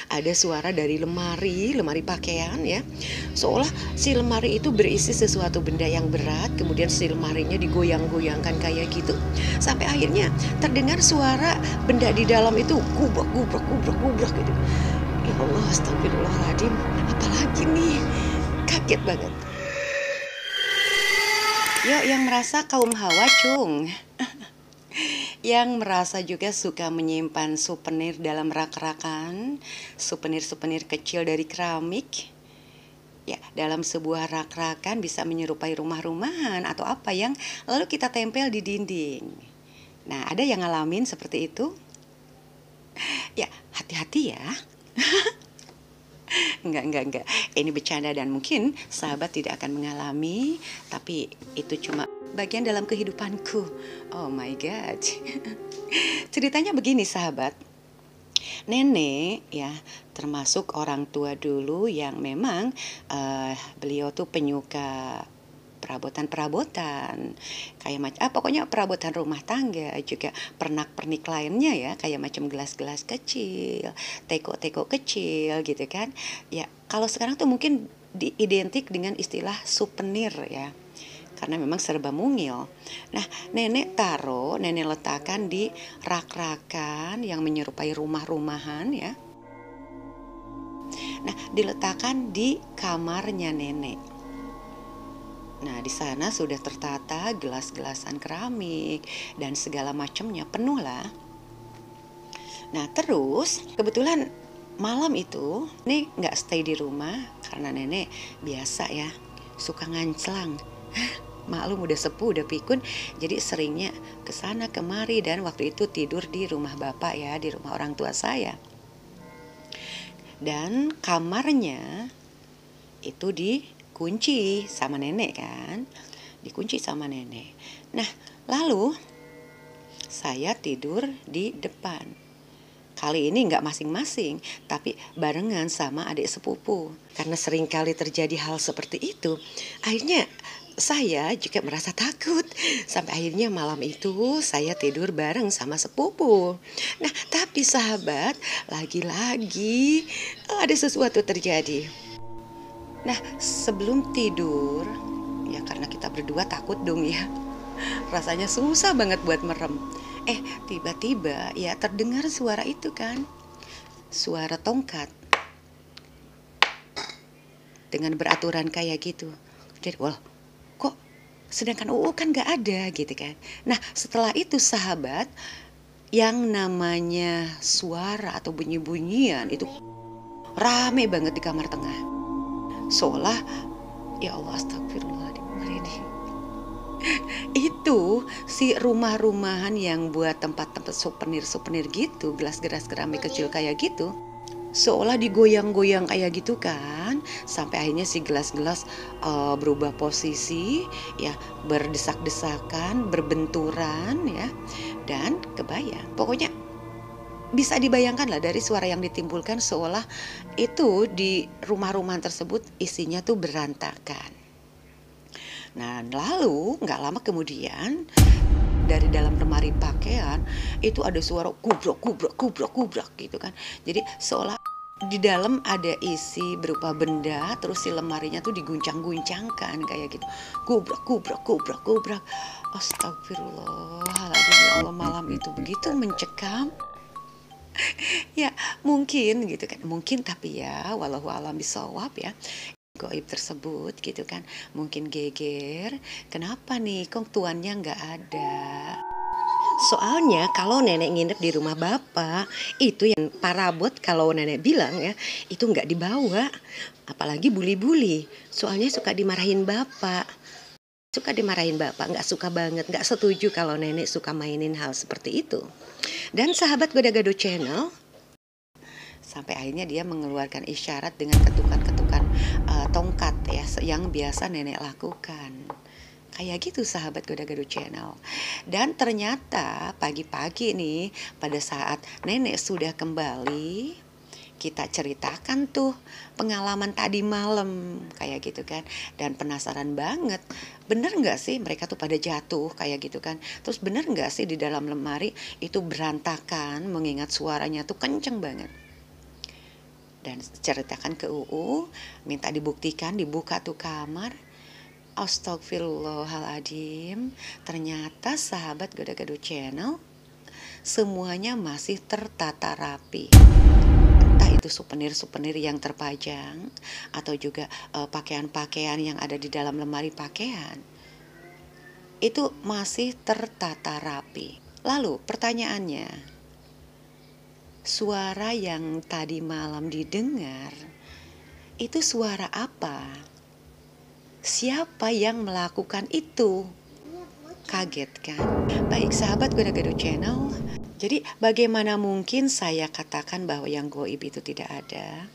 ada suara dari lemari pakaian ya. Seolah si lemari itu berisi sesuatu benda yang berat, kemudian si lemarinya digoyang-goyangkan kayak gitu. Sampai akhirnya terdengar suara benda di dalam itu gubrak gubrak gubrak gubrak gitu. Ya Allah, astagfirullahaladzim, apalagi nih? Kaget banget. Yuk yang merasa kaum hawa cung, yang merasa juga suka menyimpan souvenir dalam rak-rakan, souvenir-souvenir kecil dari keramik. Ya, dalam sebuah rak-rakan bisa menyerupai rumah-rumahan atau apa yang lalu kita tempel di dinding. Nah, ada yang ngalamin seperti itu? Ya, hati-hati ya. Enggak. Ini bercanda dan mungkin sahabat tidak akan mengalami, tapi itu cuma bagian dalam kehidupanku. Oh my God. Ceritanya begini sahabat. Nenek ya, termasuk orang tua dulu yang memang beliau tuh penyuka perabotan kayak pokoknya perabotan rumah tangga, juga pernak-pernik lainnya ya, kayak macam gelas-gelas kecil, teko-teko kecil gitu kan. Ya, kalau sekarang tuh mungkin diidentik dengan istilah souvenir ya, karena memang serba mungil. Nah, nenek letakkan di rak-rakan yang menyerupai rumah-rumahan ya. Nah, diletakkan di kamarnya nenek. Nah, di sana sudah tertata gelas-gelasan keramik dan segala macamnya, penuh lah. Nah, terus kebetulan malam itu nih nggak stay di rumah karena nenek biasa ya suka nganclang. Maklum udah sepuh, udah pikun, jadi seringnya kesana kemari dan waktu itu tidur di rumah bapak ya, di rumah orang tua saya. Dan kamarnya itu dikunci sama nenek kan, dikunci sama nenek. Nah, lalu saya tidur di depan. Kali ini nggak masing-masing, tapi barengan sama adik sepupu. Karena sering kali terjadi hal seperti itu, akhirnya saya juga merasa takut. Sampai akhirnya malam itu saya tidur bareng sama sepupu. Nah, tapi sahabat, lagi-lagi ada sesuatu terjadi. Nah, sebelum tidur, ya karena kita berdua takut dong ya. Rasanya susah banget buat merem. Tiba-tiba ya terdengar suara itu kan. Suara tongkat. Dengan beraturan kayak gitu. Jadi, wah, kok sedangkan kan gak ada gitu kan. Nah, setelah itu sahabat, yang namanya suara atau bunyi-bunyian itu rame banget di kamar tengah. Seolah, ya Allah, astagfirullahaladzim, merinding. Itu si rumah-rumahan yang buat tempat-tempat souvenir gitu, gelas-gelas keramik kecil kayak gitu, seolah digoyang-goyang kayak gitu kan, sampai akhirnya si gelas-gelas berubah posisi ya, berdesak-desakan, berbenturan ya, dan kebayang. Pokoknya bisa dibayangkan lah dari suara yang ditimbulkan, seolah itu di rumah-rumahan tersebut isinya tuh berantakan. Nah, lalu nggak lama kemudian dari dalam lemari pakaian itu ada suara gubrak gitu kan. Jadi seolah di dalam ada isi berupa benda, terus si lemarinya tuh diguncang-guncangkan kayak gitu. Gubrak. Astagfirullahaladzim, ya Allah, malam itu begitu mencekam. Ya mungkin gitu kan, mungkin, tapi ya wallahu a'lam bishawab ya, goib tersebut gitu kan, mungkin geger. Kenapa nih kok tuannya nggak ada? Soalnya kalau nenek nginep di rumah bapak, itu yang parabot kalau nenek bilang ya, itu nggak dibawa. Apalagi buli-buli, soalnya suka dimarahin bapak. Nggak suka banget, nggak setuju kalau nenek suka mainin hal seperti itu. Dan sahabat Gado-Gado Channel, sampai akhirnya dia mengeluarkan isyarat dengan ketukan-ketukan tongkat ya, yang biasa nenek lakukan. Kayak gitu sahabat Gado-Gado Channel. Dan ternyata pagi-pagi nih, pada saat nenek sudah kembali, kita ceritakan tuh pengalaman tadi malam kayak gitu kan. Dan penasaran banget, bener gak sih mereka tuh pada jatuh kayak gitu kan. Terus bener gak sih di dalam lemari itu berantakan, mengingat suaranya tuh kenceng banget. Dan ceritakan ke UU, minta dibuktikan, dibuka tuh kamar. Astagfirullahaladzim, ternyata sahabat Gado-Gado Channel semuanya masih tertata rapi. Entah itu souvenir-souvenir yang terpajang atau juga pakaian-pakaian yang ada di dalam lemari pakaian. Itu masih tertata rapi. Lalu pertanyaannya, suara yang tadi malam didengar, itu suara apa? Siapa yang melakukan itu? Kaget kan? Baik sahabat Gado-Gado Channel, jadi bagaimana mungkin saya katakan bahwa yang goib itu tidak ada?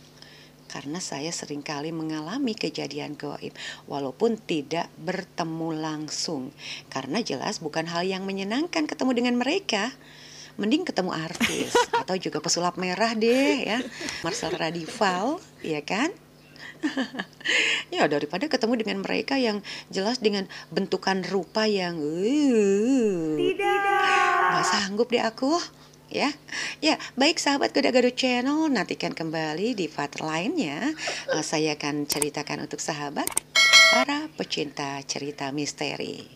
Karena saya seringkali mengalami kejadian goib, walaupun tidak bertemu langsung. Karena jelas bukan hal yang menyenangkan ketemu dengan mereka. Mending ketemu artis atau juga pesulap merah deh ya, Marcel Radival, ya kan? Ya daripada ketemu dengan mereka yang jelas dengan bentukan rupa yang nggak sanggup deh aku. Ya, ya baik sahabat Gado-Gado Channel, nantikan kembali di part lainnya. Saya akan ceritakan untuk sahabat para pecinta cerita misteri.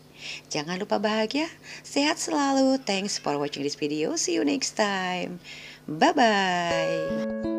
Jangan lupa bahagia, sehat selalu. Thanks for watching this video. See you next time. Bye-bye.